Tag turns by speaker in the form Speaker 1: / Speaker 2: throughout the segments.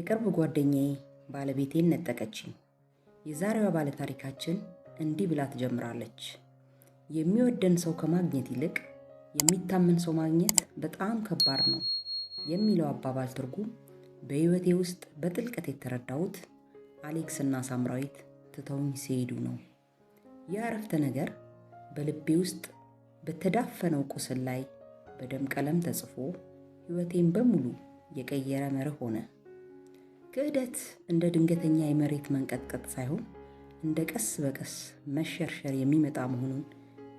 Speaker 1: የቅርብ ጓደኛዬ ባለቤቴን ነጠቀችኝ። የዛሬዋ ባለ ታሪካችን እንዲህ ብላ ትጀምራለች። የሚወደን ሰው ከማግኘት ይልቅ የሚታመን ሰው ማግኘት በጣም ከባድ ነው የሚለው አባባል ትርጉም በሕይወቴ ውስጥ በጥልቀት የተረዳሁት አሌክስ እና ሳምራዊት ትተውኝ ሲሄዱ ነው። ይህ አረፍተ ነገር በልቤ ውስጥ በተዳፈነው ቁስል ላይ በደም ቀለም ተጽፎ ሕይወቴን በሙሉ የቀየረ መርህ ሆነ። ክህደት እንደ ድንገተኛ የመሬት መንቀጥቀጥ ሳይሆን እንደ ቀስ በቀስ መሸርሸር የሚመጣ መሆኑን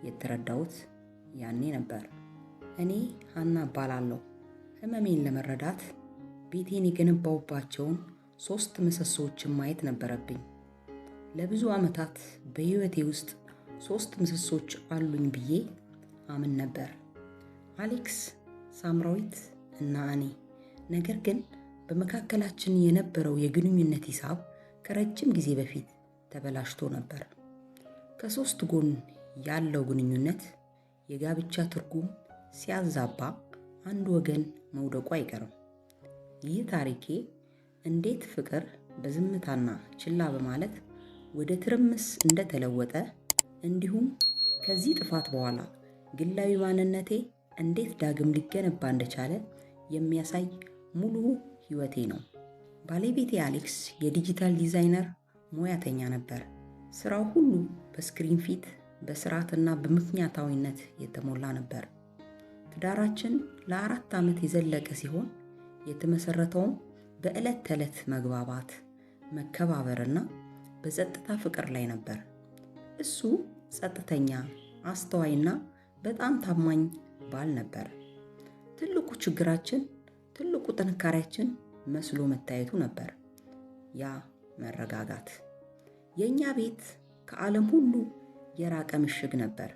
Speaker 1: የተረዳሁት ያኔ ነበር። እኔ ሀና እባላለሁ። ህመሜን ለመረዳት ቤቴን የገነባሁባቸውን 3 ምሰሶዎችን ማየት ነበረብኝ። ለብዙ ዓመታት በሕይወቴ ውስጥ 3 ምሰሶች አሉኝ ብዬ አምን ነበር። አሌክስ፣ ሳምራዊት እና እኔ። ነገር ግን በመካከላችን የነበረው የግንኙነት ሂሳብ ከረጅም ጊዜ በፊት ተበላሽቶ ነበር። ከ3 ጎን ያለው ግንኙነት የጋብቻ ትርጉም ሲያዛባ አንድ ወገን መውደቁ አይቀርም። ይህ ታሪኬ እንዴት ፍቅር በዝምታና ችላ በማለት ወደ ትርምስ እንደተለወጠ እንዲሁም ከዚህ ጥፋት በኋላ ግላዊ ማንነቴ እንዴት ዳግም ሊገነባ እንደቻለ የሚያሳይ ሙሉ ሕይወቴ ነው። ባለቤቴ አሌክስ የዲጂታል ዲዛይነር ሙያተኛ ነበር። ስራው ሁሉ በስክሪን ፊት በስርዓትና በምክንያታዊነት የተሞላ ነበር። ትዳራችን ለ4 ዓመት የዘለቀ ሲሆን የተመሰረተውም በዕለት ተዕለት መግባባት፣ መከባበርና በጸጥታ ፍቅር ላይ ነበር። እሱ ጸጥተኛ፣ አስተዋይና በጣም ታማኝ ባል ነበር። ትልቁ ችግራችን ትልቁ ጥንካሬያችን መስሎ መታየቱ ነበር። ያ መረጋጋት። የእኛ ቤት ከዓለም ሁሉ የራቀ ምሽግ ነበር።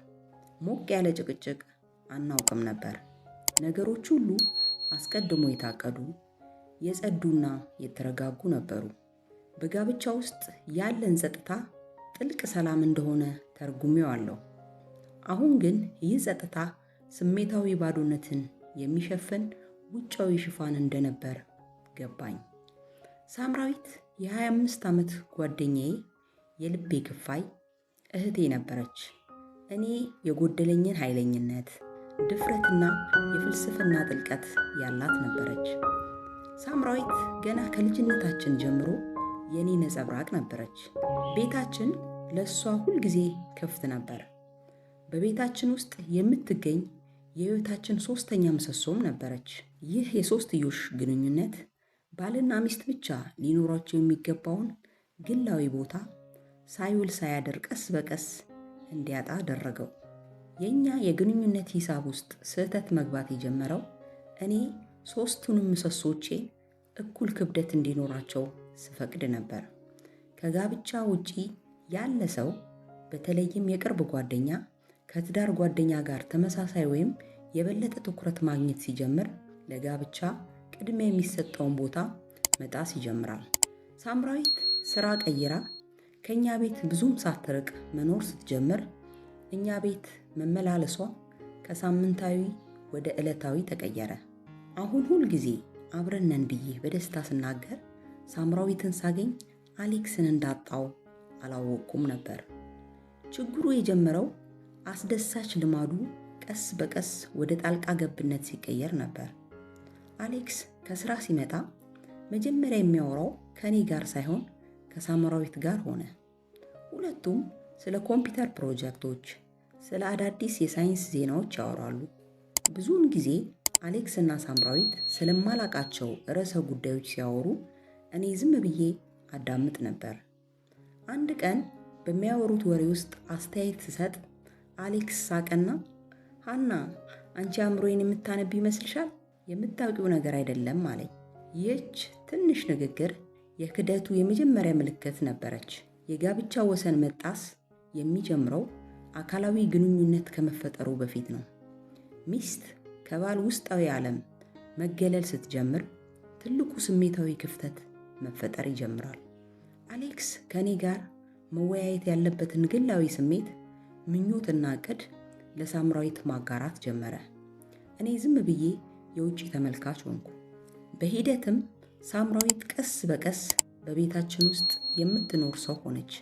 Speaker 1: ሞቅ ያለ ጭቅጭቅ አናውቅም ነበር። ነገሮች ሁሉ አስቀድሞ የታቀዱ፣ የጸዱና የተረጋጉ ነበሩ። በጋብቻ ውስጥ ያለን ጸጥታ ጥልቅ ሰላም እንደሆነ ተርጉሜዋለሁ። አሁን ግን ይህ ጸጥታ ስሜታዊ ባዶነትን የሚሸፍን ውጫዊ ሽፋን እንደነበር ገባኝ። ሳምራዊት የ25 ዓመት ጓደኛዬ፣ የልቤ ክፋይ እህቴ ነበረች። እኔ የጎደለኝን ኃይለኝነት፣ ድፍረትና የፍልስፍና ጥልቀት ያላት ነበረች። ሳምራዊት ገና ከልጅነታችን ጀምሮ የኔ ነጸብራቅ ነበረች። ቤታችን ለእሷ ሁልጊዜ ክፍት ነበር። በቤታችን ውስጥ የምትገኝ የሕይወታችን 3ኛ ምሰሶም ነበረች። ይህ የሶስትዮሽ ግንኙነት ባልና ሚስት ብቻ ሊኖራቸው የሚገባውን ግላዊ ቦታ ሳይውል ሳያድር ቀስ በቀስ እንዲያጣ አደረገው። የእኛ የግንኙነት ሂሳብ ውስጥ ስህተት መግባት የጀመረው እኔ 3ቱንም ምሰሶቼ እኩል ክብደት እንዲኖራቸው ስፈቅድ ነበር። ከጋብቻ ውጪ ያለ ሰው፣ በተለይም የቅርብ ጓደኛ ከትዳር ጓደኛ ጋር ተመሳሳይ ወይም የበለጠ ትኩረት ማግኘት ሲጀምር ለጋብቻ ቅድሚያ የሚሰጠውን ቦታ መጣስ ይጀምራል። ሳምራዊት ስራ ቀይራ ከእኛ ቤት ብዙም ሳትርቅ መኖር ስትጀምር እኛ ቤት መመላለሷ ከሳምንታዊ ወደ ዕለታዊ ተቀየረ። አሁን ሁል ጊዜ አብረን ነን ብዬ በደስታ ስናገር ሳምራዊትን ሳገኝ አሌክስን እንዳጣው አላወቅኩም ነበር። ችግሩ የጀመረው አስደሳች ልማዱ ቀስ በቀስ ወደ ጣልቃ ገብነት ሲቀየር ነበር። አሌክስ ከስራ ሲመጣ መጀመሪያ የሚያወራው ከኔ ጋር ሳይሆን ከሳምራዊት ጋር ሆነ። ሁለቱም ስለ ኮምፒውተር ፕሮጀክቶች፣ ስለ አዳዲስ የሳይንስ ዜናዎች ያወራሉ። ብዙውን ጊዜ አሌክስ እና ሳምራዊት ስለማላቃቸው ርዕሰ ጉዳዮች ሲያወሩ እኔ ዝም ብዬ አዳምጥ ነበር። አንድ ቀን በሚያወሩት ወሬ ውስጥ አስተያየት ስሰጥ አሌክስ ሳቀና ሀና፣ አንቺ አእምሮዬን የምታነብ ይመስልሻል? የምታውቂው ነገር አይደለም አለኝ። ይህች ትንሽ ንግግር የክህደቱ የመጀመሪያ ምልክት ነበረች። የጋብቻ ወሰን መጣስ የሚጀምረው አካላዊ ግንኙነት ከመፈጠሩ በፊት ነው። ሚስት ከባል ውስጣዊ ዓለም መገለል ስትጀምር ትልቁ ስሜታዊ ክፍተት መፈጠር ይጀምራል። አሌክስ ከኔ ጋር መወያየት ያለበትን ግላዊ ስሜት፣ ምኞትና ዕቅድ ለሳምራዊት ማጋራት ጀመረ። እኔ ዝም ብዬ የውጭ ተመልካች ሆንኩ። በሂደትም ሳምራዊት ቀስ በቀስ በቤታችን ውስጥ የምትኖር ሰው ሆነች።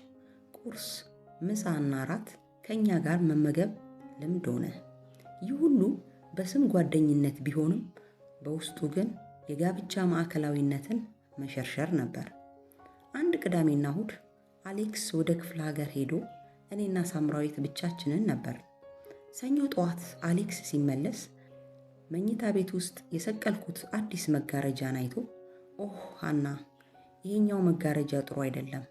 Speaker 1: ቁርስ፣ ምሳና እራት ከእኛ ጋር መመገብ ልምድ ሆነ። ይህ ሁሉ በስም ጓደኝነት ቢሆንም በውስጡ ግን የጋብቻ ማዕከላዊነትን መሸርሸር ነበር። አንድ ቅዳሜና እሁድ አሌክስ ወደ ክፍለ ሀገር ሄዶ እኔና ሳምራዊት ብቻችንን ነበር። ሰኞ ጠዋት አሌክስ ሲመለስ መኝታ ቤት ውስጥ የሰቀልኩት አዲስ መጋረጃን አይቶ ኦህ ሀና፣ ይሄኛው መጋረጃ ጥሩ አይደለም፣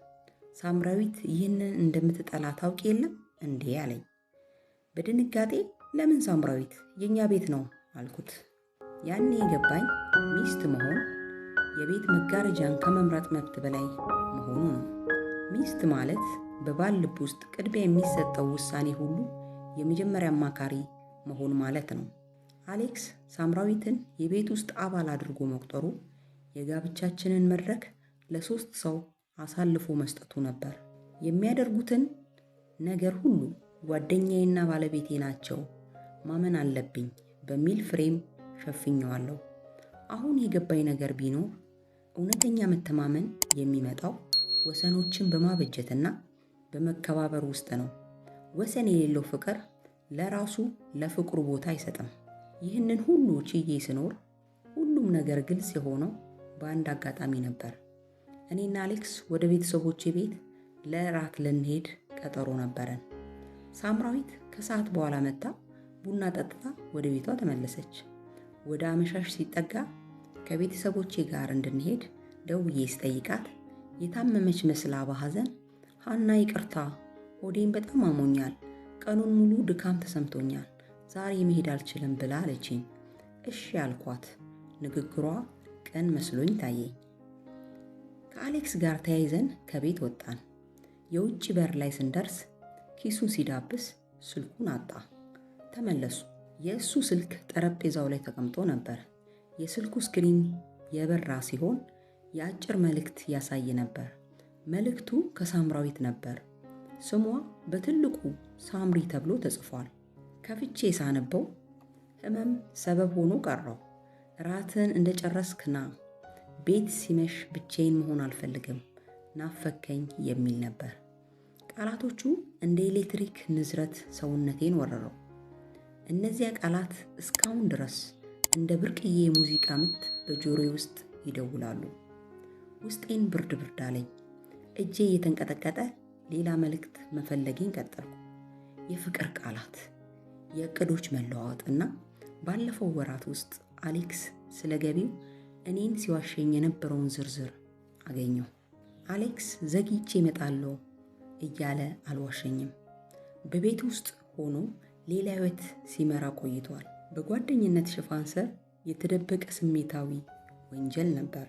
Speaker 1: ሳምራዊት ይህንን እንደምትጠላ ታውቂ የለም እንዴ አለኝ። በድንጋጤ ለምን ሳምራዊት? የእኛ ቤት ነው አልኩት። ያኔ የገባኝ ሚስት መሆን የቤት መጋረጃን ከመምረጥ መብት በላይ መሆኑ ነው። ሚስት ማለት በባል ልብ ውስጥ ቅድሚያ የሚሰጠው ውሳኔ ሁሉ የመጀመሪያ አማካሪ መሆን ማለት ነው። አሌክስ ሳምራዊትን የቤት ውስጥ አባል አድርጎ መቁጠሩ የጋብቻችንን መድረክ ለ3 ሰው አሳልፎ መስጠቱ ነበር። የሚያደርጉትን ነገር ሁሉ ጓደኛዬና ባለቤቴ ናቸው ማመን አለብኝ በሚል ፍሬም ሸፍኘዋለሁ። አሁን የገባኝ ነገር ቢኖር እውነተኛ መተማመን የሚመጣው ወሰኖችን በማበጀትና በመከባበር ውስጥ ነው። ወሰን የሌለው ፍቅር ለራሱ ለፍቅሩ ቦታ አይሰጥም። ይህንን ሁሉ ችዬ ስኖር ሁሉም ነገር ግልጽ የሆነው በአንድ አጋጣሚ ነበር። እኔና አሌክስ ወደ ቤተሰቦቼ ቤት ለእራት ልንሄድ ቀጠሮ ነበረን። ሳምራዊት ከሰዓት በኋላ መጥታ ቡና ጠጥታ ወደ ቤቷ ተመለሰች። ወደ አመሻሽ ሲጠጋ ከቤተሰቦቼ ጋር እንድንሄድ ደውዬ ስጠይቃት የታመመች መስላ በሐዘን ሀና ይቅርታ፣ ሆዴን በጣም አሞኛል፣ ቀኑን ሙሉ ድካም ተሰምቶኛል፣ ዛሬ መሄድ አልችልም ብላ አለችኝ። እሺ አልኳት። ንግግሯ ቀን መስሎኝ ታየኝ። ከአሌክስ ጋር ተያይዘን ከቤት ወጣን። የውጭ በር ላይ ስንደርስ ኪሱን ሲዳብስ ስልኩን አጣ። ተመለሱ። የእሱ ስልክ ጠረጴዛው ላይ ተቀምጦ ነበር። የስልኩ ስክሪን የበራ ሲሆን የአጭር መልእክት ያሳይ ነበር። መልእክቱ ከሳምራዊት ነበር። ስሟ በትልቁ ሳምሪ ተብሎ ተጽፏል። ከፍቼ ሳነበው ህመም ሰበብ ሆኖ ቀረው። ራትን እንደጨረስክ ና፣ ቤት ሲመሽ ብቻዬን መሆን አልፈልግም፣ ናፈከኝ የሚል ነበር። ቃላቶቹ እንደ ኤሌክትሪክ ንዝረት ሰውነቴን ወረረው። እነዚያ ቃላት እስካሁን ድረስ እንደ ብርቅዬ የሙዚቃ ምት በጆሮዬ ውስጥ ይደውላሉ። ውስጤን ብርድ ብርድ አለኝ። እጄ እየተንቀጠቀጠ ሌላ መልእክት መፈለጌን ቀጠልኩ። የፍቅር ቃላት፣ የእቅዶች መለዋወጥና ባለፈው ወራት ውስጥ አሌክስ ስለ ገቢው እኔን ሲዋሸኝ የነበረውን ዝርዝር አገኘሁ። አሌክስ ዘግይቼ እመጣለሁ እያለ አልዋሸኝም። በቤት ውስጥ ሆኖ ሌላ ሕይወት ሲመራ ቆይቷል። በጓደኝነት ሽፋን ስር የተደበቀ ስሜታዊ ወንጀል ነበር።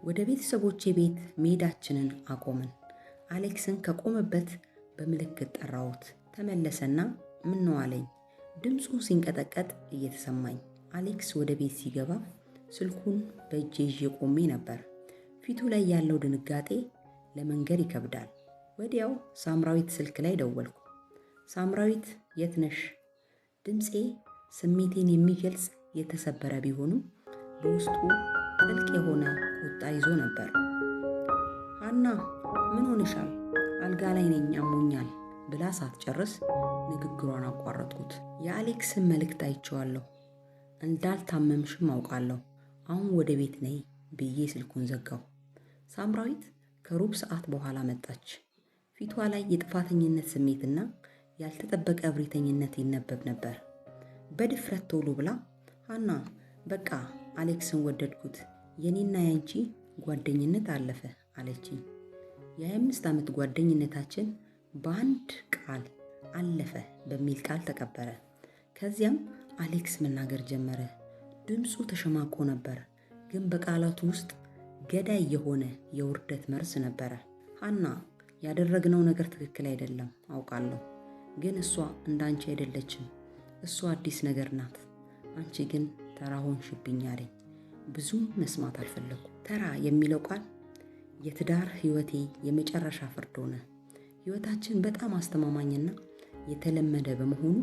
Speaker 1: ወደ ቤተሰቦቼ ቤት መሄዳችንን አቆምን። አሌክስን ከቆመበት በምልክት ጠራሁት። ተመለሰና ምን ነው አለኝ፣ ድምፁ ሲንቀጠቀጥ እየተሰማኝ። አሌክስ ወደ ቤት ሲገባ ስልኩን በእጄ ይዤ ቆሜ ነበር። ፊቱ ላይ ያለው ድንጋጤ ለመንገር ይከብዳል። ወዲያው ሳምራዊት ስልክ ላይ ደወልኩ። ሳምራዊት የት ነሽ? ድምፄ ስሜቴን የሚገልጽ የተሰበረ ቢሆንም በውስጡ ጥልቅ የሆነ ቁጣ ይዞ ነበር። ሀና ምን ሆነሻል? አልጋ ላይ ነኝ አሞኛል ብላ ሳትጨርስ ንግግሯን አቋረጥኩት። የአሌክስን መልእክት አይቼዋለሁ፣ እንዳልታመምሽም አውቃለሁ፣ አሁን ወደ ቤት ነይ ብዬ ስልኩን ዘጋው። ሳምራዊት ከሩብ ሰዓት በኋላ መጣች። ፊቷ ላይ የጥፋተኝነት ስሜትና ያልተጠበቀ እብሪተኝነት ይነበብ ነበር። በድፍረት ቶሎ ብላ ሀና በቃ አሌክስን ወደድኩት፣ የኔና ያንቺ ጓደኝነት አለፈ አለችኝ። የ25 ዓመት ጓደኝነታችን በአንድ ቃል አለፈ በሚል ቃል ተቀበረ። ከዚያም አሌክስ መናገር ጀመረ። ድምፁ ተሸማቆ ነበር፣ ግን በቃላቱ ውስጥ ገዳይ የሆነ የውርደት መርዝ ነበረ። ሀና ያደረግነው ነገር ትክክል አይደለም አውቃለሁ፣ ግን እሷ እንዳንቺ አይደለችም። እሷ አዲስ ነገር ናት፣ አንቺ ግን ተራ ሆንሽብኝ አለኝ። ብዙም መስማት አልፈለኩ። ተራ የሚለው ቃል የትዳር ህይወቴ የመጨረሻ ፍርድ ሆነ። ህይወታችን በጣም አስተማማኝና የተለመደ በመሆኑ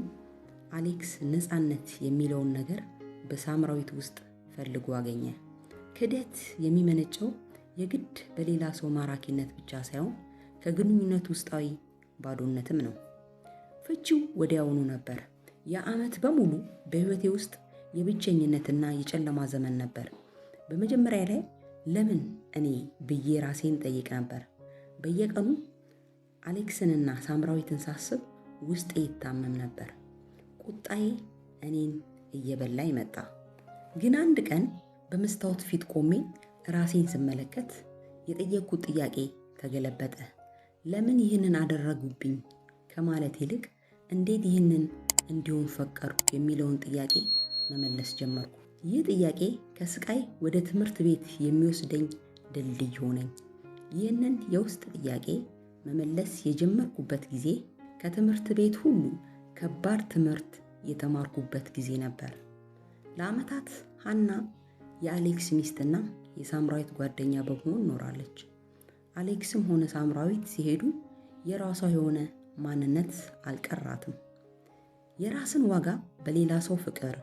Speaker 1: አሌክስ ነፃነት የሚለውን ነገር በሳምራዊት ውስጥ ፈልጎ አገኘ። ክህደት የሚመነጨው የግድ በሌላ ሰው ማራኪነት ብቻ ሳይሆን ከግንኙነት ውስጣዊ ባዶነትም ነው። ፍቺው ወዲያውኑ ነበር። የዓመት በሙሉ በሕይወቴ ውስጥ የብቸኝነትና የጨለማ ዘመን ነበር። በመጀመሪያ ላይ ለምን እኔ ብዬ ራሴን ጠይቅ ነበር። በየቀኑ አሌክስንና ሳምራዊትን ሳስብ ውስጤ ይታመም ነበር። ቁጣዬ እኔን እየበላኝ መጣ። ግን አንድ ቀን በመስታወት ፊት ቆሜ ራሴን ስመለከት የጠየቅኩት ጥያቄ ተገለበጠ። ለምን ይህንን አደረጉብኝ ከማለት ይልቅ እንዴት ይህንን እንዲሆን ፈቀድኩ የሚለውን ጥያቄ መመለስ ጀመርኩ። ይህ ጥያቄ ከስቃይ ወደ ትምህርት ቤት የሚወስደኝ ድልድይ ሆነኝ። ይህንን የውስጥ ጥያቄ መመለስ የጀመርኩበት ጊዜ ከትምህርት ቤት ሁሉ ከባድ ትምህርት የተማርኩበት ጊዜ ነበር። ለዓመታት ሀና የአሌክስ ሚስትና የሳምራዊት ጓደኛ በመሆን ኖራለች። አሌክስም ሆነ ሳምራዊት ሲሄዱ የራሷ የሆነ ማንነት አልቀራትም። የራስን ዋጋ በሌላ ሰው ፍቅር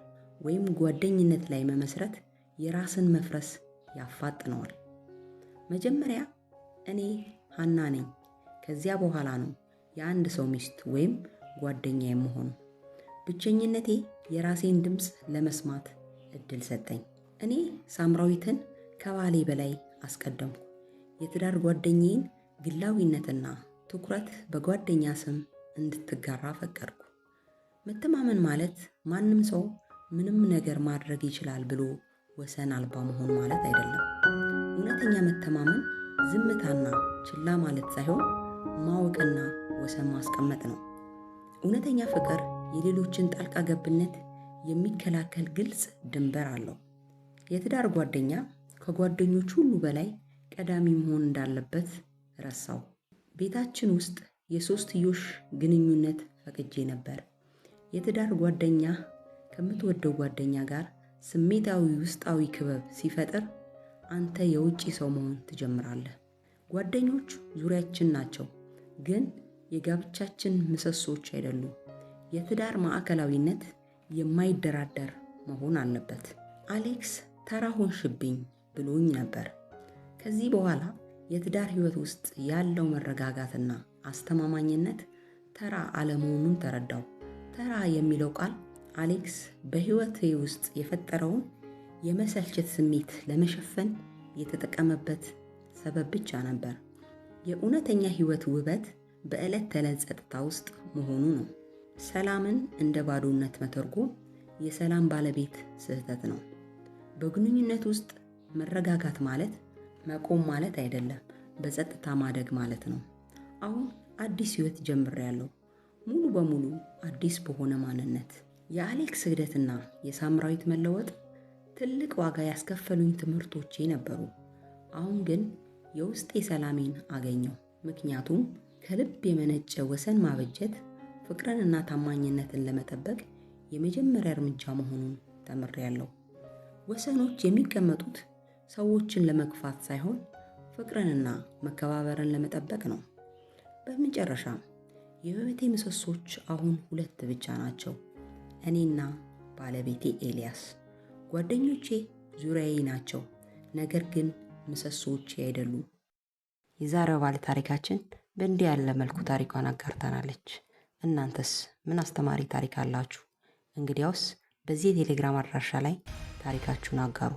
Speaker 1: ወይም ጓደኝነት ላይ መመስረት የራስን መፍረስ ያፋጥነዋል። መጀመሪያ እኔ ሀና ነኝ፣ ከዚያ በኋላ ነው የአንድ ሰው ሚስት ወይም ጓደኛ የምሆኑ። ብቸኝነቴ የራሴን ድምፅ ለመስማት እድል ሰጠኝ። እኔ ሳምራዊትን ከባሌ በላይ አስቀደምኩ። የትዳር ጓደኛዬን ግላዊነትና ትኩረት በጓደኛ ስም እንድትጋራ ፈቀድኩ። መተማመን ማለት ማንም ሰው ምንም ነገር ማድረግ ይችላል ብሎ ወሰን አልባ መሆን ማለት አይደለም። እውነተኛ መተማመን ዝምታና ችላ ማለት ሳይሆን ማወቅና ወሰን ማስቀመጥ ነው። እውነተኛ ፍቅር የሌሎችን ጣልቃ ገብነት የሚከላከል ግልጽ ድንበር አለው። የትዳር ጓደኛ ከጓደኞች ሁሉ በላይ ቀዳሚ መሆን እንዳለበት ረሳው። ቤታችን ውስጥ የሶስትዮሽ ግንኙነት ፈቅጄ ነበር። የትዳር ጓደኛ ከምትወደው ጓደኛ ጋር ስሜታዊ ውስጣዊ ክበብ ሲፈጥር አንተ የውጭ ሰው መሆን ትጀምራለህ። ጓደኞች ዙሪያችን ናቸው፣ ግን የጋብቻችን ምሰሶች አይደሉም። የትዳር ማዕከላዊነት የማይደራደር መሆን አለበት። አሌክስ ተራ ሆንሽብኝ ብሎኝ ነበር። ከዚህ በኋላ የትዳር ሕይወት ውስጥ ያለው መረጋጋትና አስተማማኝነት ተራ አለመሆኑን ተረዳው። ተራ የሚለው ቃል አሌክስ በሕይወቴ ውስጥ የፈጠረውን የመሰልቸት ስሜት ለመሸፈን የተጠቀመበት ሰበብ ብቻ ነበር። የእውነተኛ ሕይወት ውበት በዕለት ተዕለት ጸጥታ ውስጥ መሆኑ ነው። ሰላምን እንደ ባዶነት መተርጎም የሰላም ባለቤት ስህተት ነው። በግንኙነት ውስጥ መረጋጋት ማለት መቆም ማለት አይደለም፣ በጸጥታ ማደግ ማለት ነው። አሁን አዲስ ሕይወት ጀምሬያለሁ፣ ሙሉ በሙሉ አዲስ በሆነ ማንነት። የአሌክስ ስግደትና የሳምራዊት መለወጥ ትልቅ ዋጋ ያስከፈሉኝ ትምህርቶቼ ነበሩ። አሁን ግን የውስጤ ሰላሜን አገኘው። ምክንያቱም ከልብ የመነጨ ወሰን ማበጀት ፍቅርንና ታማኝነትን ለመጠበቅ የመጀመሪያ እርምጃ መሆኑን ተምሬያለሁ። ወሰኖች የሚቀመጡት ሰዎችን ለመግፋት ሳይሆን ፍቅርንና መከባበርን ለመጠበቅ ነው። በመጨረሻም የሕይወቴ ምሰሶች አሁን ሁለት ብቻ ናቸው፣ እኔና ባለቤቴ ኤልያስ። ጓደኞቼ ዙሪያዬ ናቸው፣ ነገር ግን ምሰሶቼ አይደሉም። የዛሬው ባለ ታሪካችን በእንዲህ ያለ መልኩ ታሪኳን አጋርታናለች። እናንተስ ምን አስተማሪ ታሪክ አላችሁ? እንግዲያውስ በዚህ የቴሌግራም አድራሻ ላይ ታሪካችሁን አጋሩ።